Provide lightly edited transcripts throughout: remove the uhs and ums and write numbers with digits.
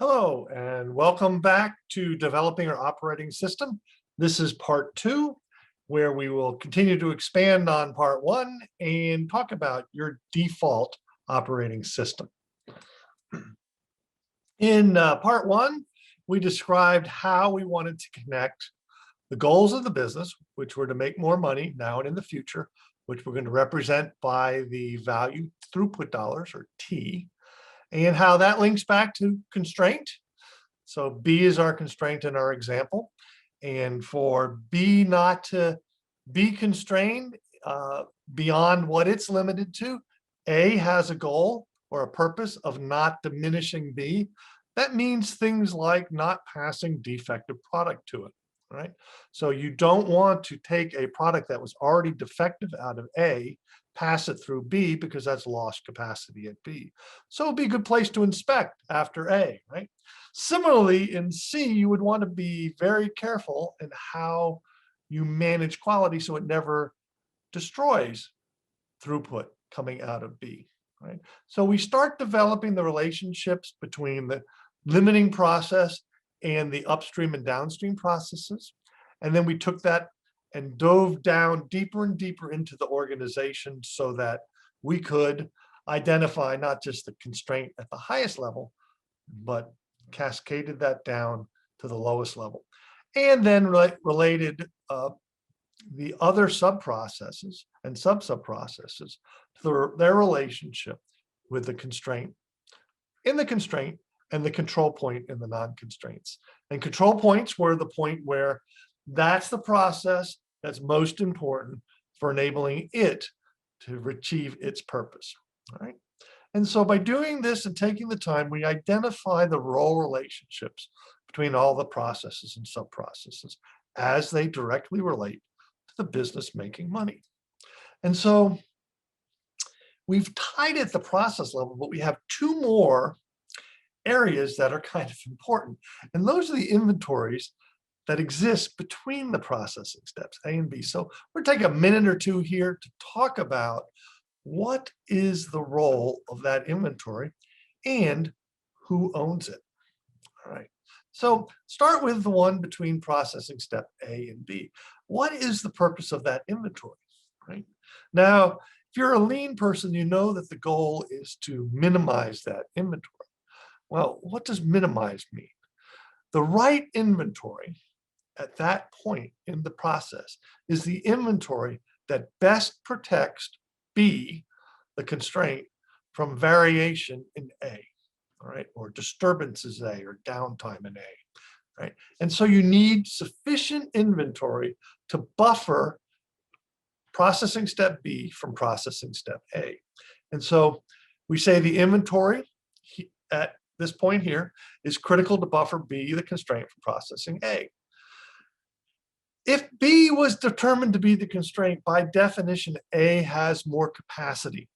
Hello, and welcome back to Developing Our Operating System. This is part two, where we will continue to expand on part one and talk about your default operating system. In part one, we described how we wanted to connect the goals of the business, which were to make more money now and in the future, which we're going to represent by the value throughput dollars, or T, and how that links back to constraint. So B is our constraint in our example. And for B not to be constrained beyond what it's limited to, A has a goal or a purpose of not diminishing B. That means things like not passing defective product to it, right? So you don't want to take a product that was already defective out of A, pass it through B, because that's lost capacity at B. So it'd be a good place to inspect after A, right? Similarly, in C, you would want to be very careful in how you manage quality so it never destroys throughput coming out of B, right? So we start developing the relationships between the limiting process and the upstream and downstream processes. And then we took that and dove down deeper and deeper into the organization so that we could identify not just the constraint at the highest level, but cascaded that down to the lowest level. And then related the other sub-processes and sub-processes to their relationship with the constraint in the constraint and the control point in the non-constraints. And control points were the point where that's the process that's most important for enabling it to achieve its purpose, all right? And so by doing this and taking the time, we identify the role relationships between all the processes and sub-processes as they directly relate to the business making money. And so we've tied it at the process level, but we have two more areas that are kind of important. And those are the inventories that exist between the processing steps, A and B. So we're taking a minute or two here to talk about what is the role of that inventory and who owns it. All right. So start with the one between processing step A and B. What is the purpose of that inventory, right? Now, if you're a lean person, you know that the goal is to minimize that inventory. Well, what does minimize mean? The right inventory at that point in the process is the inventory that best protects B, the constraint, from variation in A, all right, or disturbances A, or downtime in A, right? And so you need sufficient inventory to buffer processing step B from processing step A. And so we say the inventory at this point here is critical to buffer B, the constraint, from processing A. If B was determined to be the constraint, by definition, A has more capacity.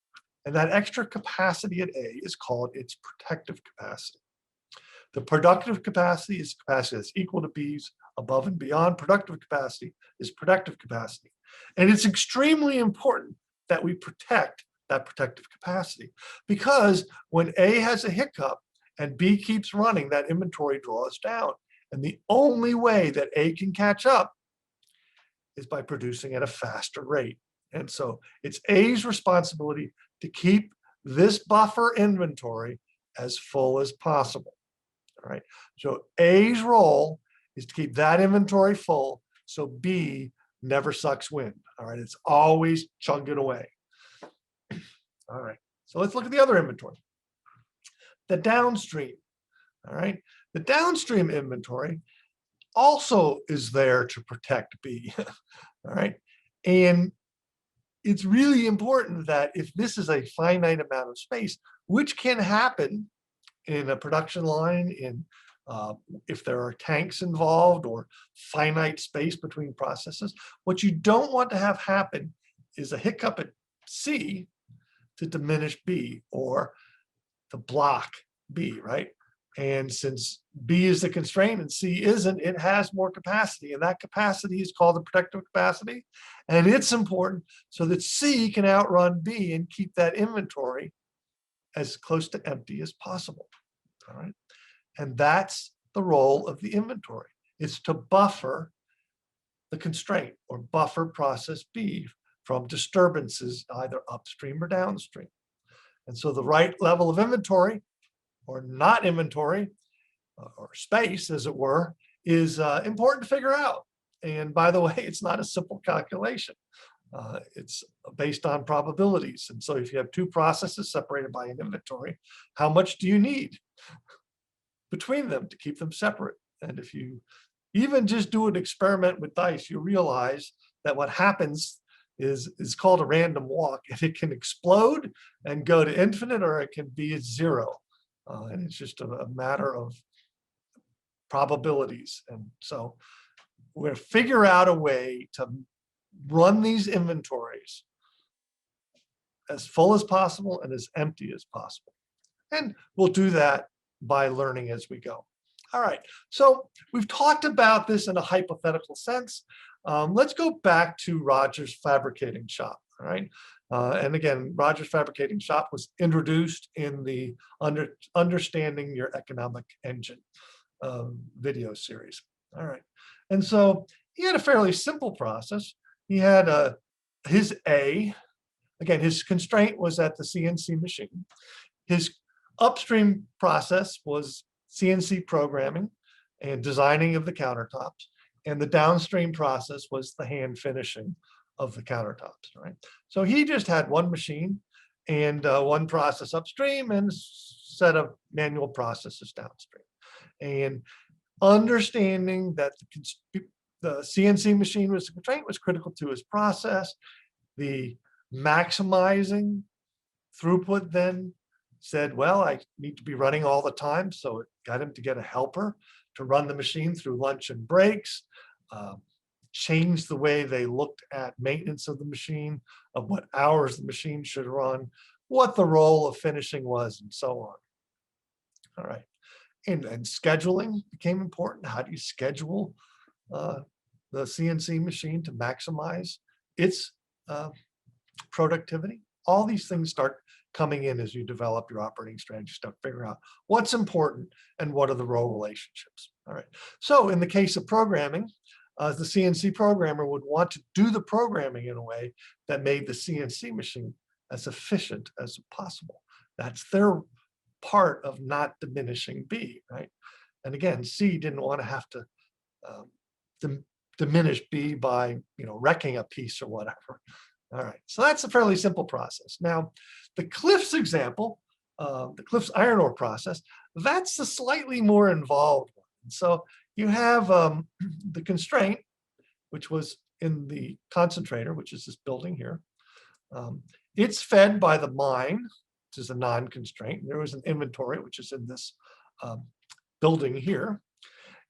And that extra capacity at A is called its protective capacity. The productive capacity is capacity that's equal to B's. Above and beyond productive capacity is protective capacity. And it's extremely important that we protect that protective capacity, because when A has a hiccup and B keeps running, that inventory draws down. And the only way that A can catch up is by producing at a faster rate. And so it's A's responsibility to keep this buffer inventory as full as possible. All right. So A's role is to keep that inventory full so B never sucks wind. All right. It's always chugging away. All right. So let's look at the other inventory. The downstream. All right. The downstream inventory also is there to protect B. All right. And it's really important that if this is a finite amount of space, which can happen in a production line, if there are tanks involved or finite space between processes, what you don't want to have happen is a hiccup at C to diminish B, or to block B, right? And since B is the constraint and C isn't, it has more capacity. And that capacity is called the protective capacity. And it's important so that C can outrun B and keep that inventory as close to empty as possible. All right. And that's the role of the inventory. It's to buffer the constraint or buffer process B from disturbances either upstream or downstream. And so the right level of inventory or not inventory or space, as it were, is important to figure out. And by the way, it's not a simple calculation. It's based on probabilities. And so if you have two processes separated by an inventory, how much do you need between them to keep them separate? And if you even just do an experiment with dice, you realize that what happens is called a random walk, and it can explode and go to infinite, or it can be at zero. And it's just a matter of probabilities. And so we're going to figure out a way to run these inventories as full as possible and as empty as possible. And we'll do that by learning as we go. All right, so we've talked about this in a hypothetical sense. Let's go back to Rogers Fabricating Shop, all right? And again, Rogers Fabricating Shop was introduced in the Understanding Your Economic Engine video series, all right? And so he had a fairly simple process. He had his A, again, his constraint was at the CNC machine. His upstream process was CNC programming and designing of the countertops. And the downstream process was the hand finishing of the countertops, right? So he just had one machine and one process upstream and a set of manual processes downstream. And understanding that the CNC machine was the constraint was critical to his process. The maximizing throughput then said, well, I need to be running all the time. So it got him to get a helper to run the machine through lunch and breaks, changed the way they looked at maintenance of the machine, of what hours the machine should run, what the role of finishing was, and so on. All right. And scheduling became important. How do you schedule the CNC machine to maximize its productivity? All these things start coming in as you develop your operating strategy, start figuring out what's important and what are the role relationships. All right. So in the case of programming, the CNC programmer would want to do the programming in a way that made the CNC machine as efficient as possible. That's their part of not diminishing B, right? And again, C didn't want to have to diminish B by, wrecking a piece or whatever. All right, so that's a fairly simple process. Now, the Cliffs example, the Cliffs iron ore process, that's a slightly more involved one. So you have the constraint, which was in the concentrator, which is this building here. It's fed by the mine, which is a non-constraint. There was an inventory, which is in this building here.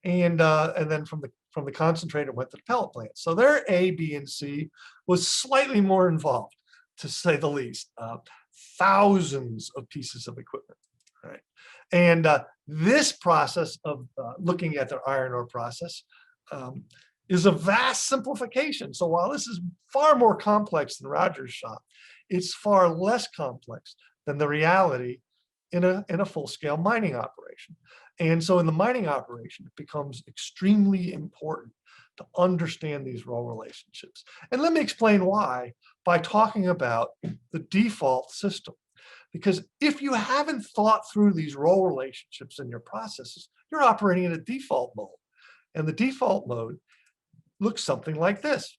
And then from the concentrator went to the pellet plant. So their A, B, and C was slightly more involved, to say the least. Thousands of pieces of equipment, right? And this process of looking at their iron ore process is a vast simplification. So while this is far more complex than Rogers' shop, it's far less complex than the reality in a full-scale mining operation. And so in the mining operation, it becomes extremely important to understand these role relationships. And let me explain why by talking about the default system. Because if you haven't thought through these role relationships in your processes, you're operating in a default mode. And the default mode looks something like this.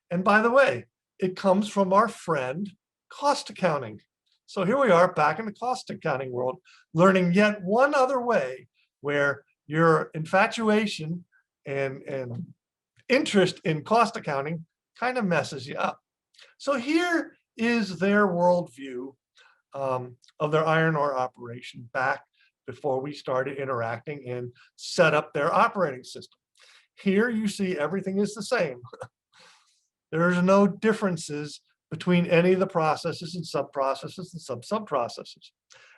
And by the way, it comes from our friend, cost accounting. So here we are back in the cost accounting world, learning yet one other way where your infatuation and interest in cost accounting kind of messes you up. So here is their worldview of their iron ore operation back before we started interacting and set up their operating system. Here you see everything is the same. There's no differences between any of the processes and sub-processes and sub-sub-processes.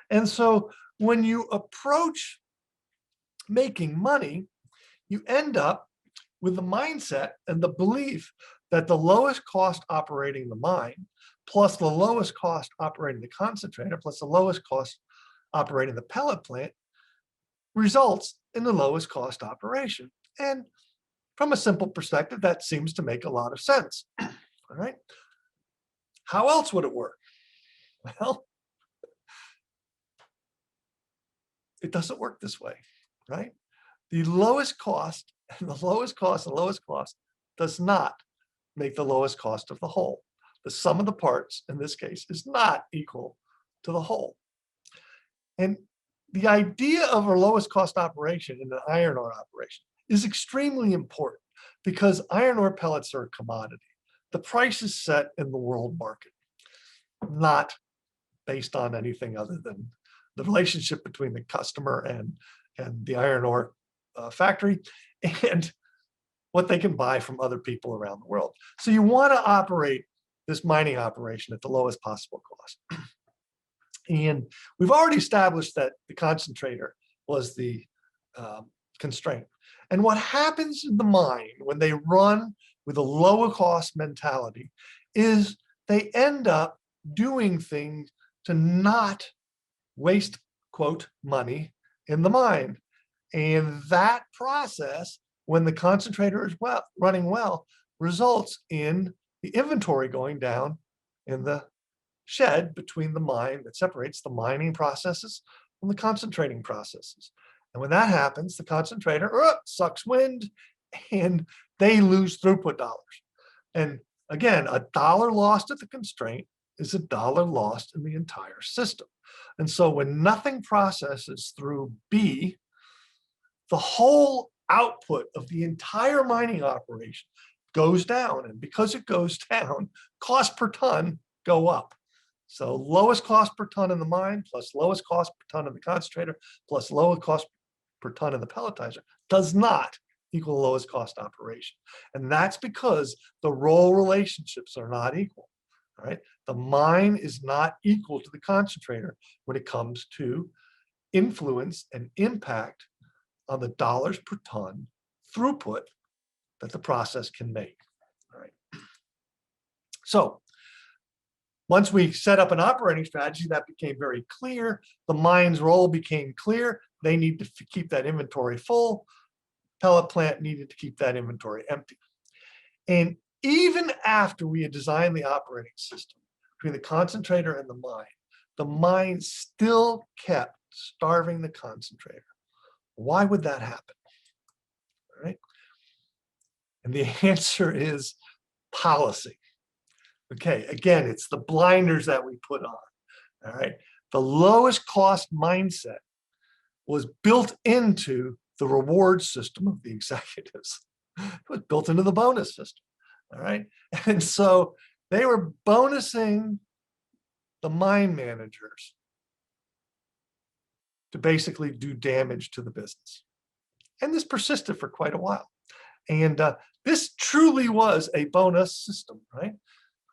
And so when you approach making money, you end up with the mindset and the belief that the lowest cost operating the mine, plus the lowest cost operating the concentrator, plus the lowest cost operating the pellet plant results in the lowest cost operation. And from a simple perspective, that seems to make a lot of sense. All right. How else would it work? Well, it doesn't work this way, right? The lowest cost and the lowest cost and lowest cost does not make the lowest cost of the whole. The sum of the parts in this case is not equal to the whole. And the idea of our lowest cost operation in an iron ore operation is extremely important because iron ore pellets are a commodity. The price is set in the world market, not based on anything other than the relationship between the customer and the iron ore factory and what they can buy from other people around the world. So you want to operate this mining operation at the lowest possible cost. And we've already established that the concentrator was the constraint. And what happens in the mine when they run with a lower cost mentality is they end up doing things to not waste, quote, money in the mine. And that process, when the concentrator is running well, results in the inventory going down in the shed between the mine that separates the mining processes from the concentrating processes. And when that happens, the concentrator sucks wind and they lose throughput dollars. And again, $1 lost at the constraint is $1 lost in the entire system. And so when nothing processes through B, the whole output of the entire mining operation goes down. And because it goes down, cost per ton go up. So lowest cost per ton in the mine plus lowest cost per ton in the concentrator plus lowest cost per ton in the pelletizer does not equal lowest cost operation. And that's because the role relationships are not equal. All right. The mine is not equal to the concentrator when it comes to influence and impact on the dollars per ton throughput that the process can make. All right. So once we set up an operating strategy, that became very clear. The mine's role became clear. They need to keep that inventory full. Pellet plant needed to keep that inventory empty. And even after we had designed the operating system between the concentrator and the mine still kept starving the concentrator. Why would that happen? All right. And the answer is policy. Okay, again, it's the blinders that we put on. All right. The lowest cost mindset was built into the reward system of the executives. It was built into the bonus system. All right. And so they were bonusing the mine managers to basically do damage to the business. And this persisted for quite a while. And this truly was a bonus system, right?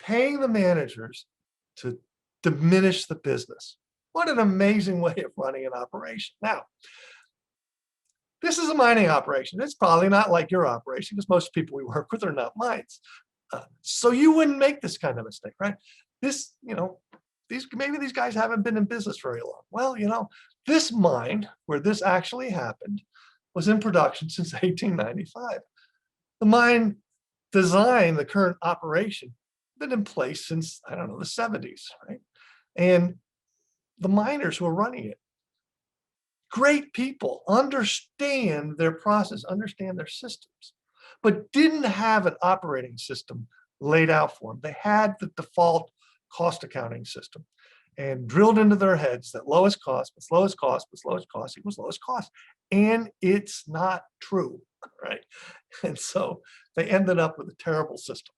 Paying the managers to diminish the business. What an amazing way of running an operation. Now, this is a mining operation. It's probably not like your operation because most people we work with are not mines. So you wouldn't make this kind of mistake, right? This, maybe these guys haven't been in business very long. Well, this mine where this actually happened was in production since 1895. The mine design, the current operation, been in place since, I don't know, the 70s, right? And the miners who are running it, great people, understand their process, understand their systems, but didn't have an operating system laid out for them. They had the default cost accounting system and drilled into their heads that lowest cost plus lowest cost plus lowest cost equals lowest cost. And it's not true, right? And so they ended up with a terrible system.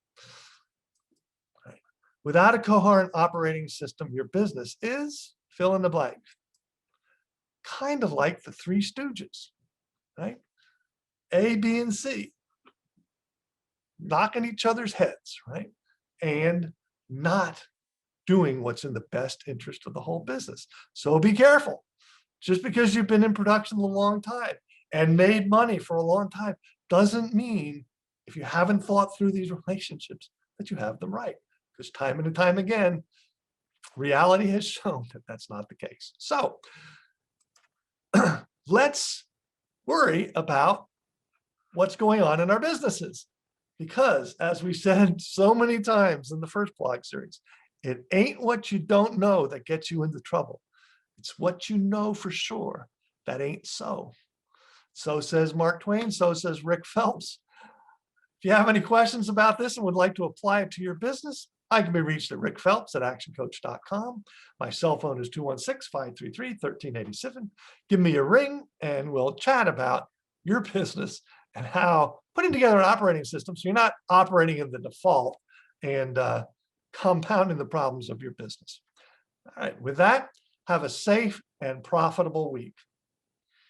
Right? Without a coherent operating system, your business is fill in the blank. Kind of like the Three Stooges, right? A, B, and C, knocking each other's heads, right? And not doing what's in the best interest of the whole business. So be careful. Just because you've been in production a long time and made money for a long time doesn't mean, if you haven't thought through these relationships, that you have them right. Because time and time again, reality has shown that that's not the case. So let's worry about what's going on in our businesses. Because as we said so many times in the first blog series, it ain't what you don't know that gets you into trouble. It's what you know for sure that ain't so. So says Mark Twain, so says Rick Phelps. If you have any questions about this and would like to apply it to your business, I can be reached at rickphelps@actioncoach.com. My cell phone is 216-533-1387. Give me a ring and we'll chat about your business and how putting together an operating system so you're not operating in the default and compounding the problems of your business. All right, with that, have a safe and profitable week.